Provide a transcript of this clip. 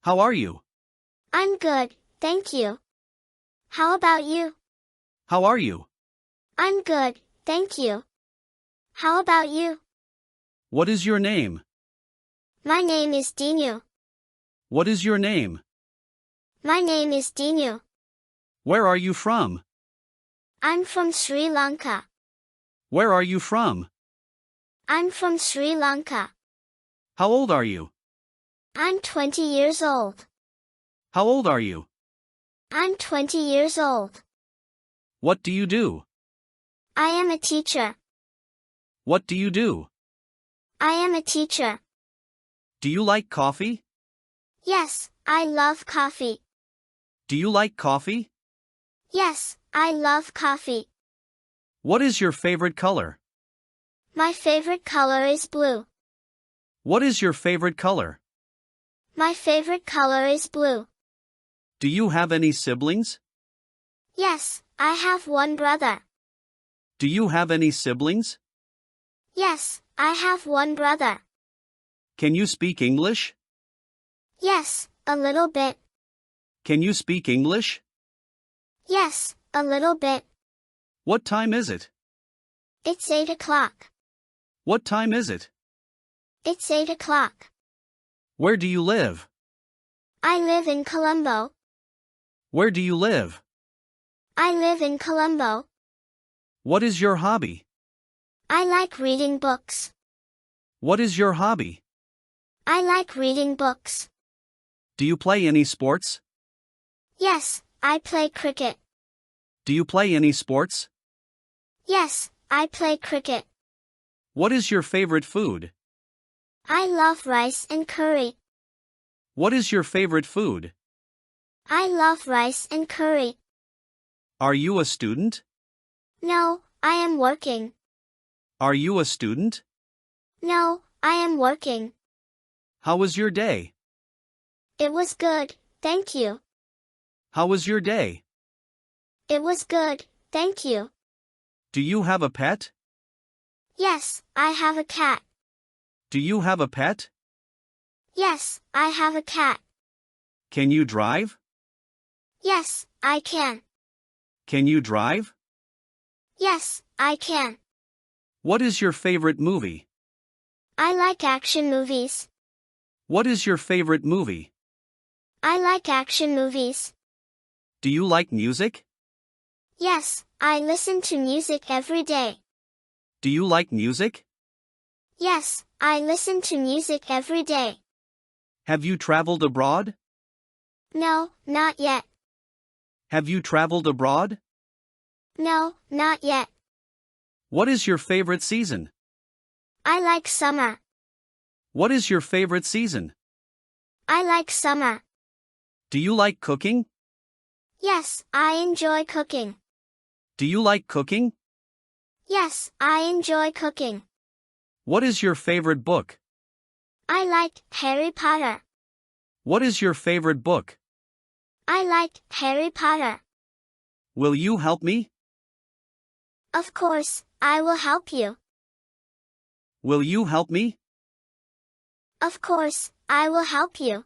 How are you? I'm good, thank you. How about you? How are you? I'm good, thank you. How about you? What is your name? My name is Dinu. What is your name? My name is Dinu. Where are you from? I'm from Sri Lanka. Where are you from? I'm from Sri Lanka. How old are you? I'm 20 years old. How old are you? I'm 20 years old. What do you do? I am a teacher. What do you do? I am a teacher. Do you like coffee? Yes, I love coffee. Do you like coffee? Yes, I love coffee. What is your favorite color? My favorite color is blue. What is your favorite color? My favorite color is blue. Do you have any siblings? Yes, I have one brother. Do you have any siblings? Yes, I have one brother. Can you speak English? Yes, a little bit. Can you speak English? Yes, a little bit. What time is it? It's 8 o'clock. What time is it? It's 8 o'clock. Where do you live? I live in Colombo. Where do you live? I live in Colombo. What is your hobby? I like reading books. What is your hobby? I like reading books. Do you play any sports? Yes, I play cricket. Do you play any sports? Yes, I play cricket. What is your favorite food? I love rice and curry. What is your favorite food? I love rice and curry. Are you a student? No, I am working. Are you a student? No, I am working. How was your day? It was good, thank you. How was your day? It was good, thank you. Do you have a pet? Yes, I have a cat. Do you have a pet? Yes, I have a cat. Can you drive? Yes, I can. Can you drive? Yes, I can. What is your favorite movie? I like action movies. What is your favorite movie? I like action movies. Do you like music? Yes, I listen to music every day. Do you like music? Yes, I listen to music every day. Have you traveled abroad? No, not yet. Have you traveled abroad? No, not yet. What is your favorite season? I like summer. What is your favorite season? I like summer. Do you like cooking? Yes, I enjoy cooking. Do you like cooking? Yes, I enjoy cooking. What is your favorite book? I like Harry Potter. What is your favorite book? I like Harry Potter. Will you help me? Of course, I will help you. Will you help me? Of course, I will help you.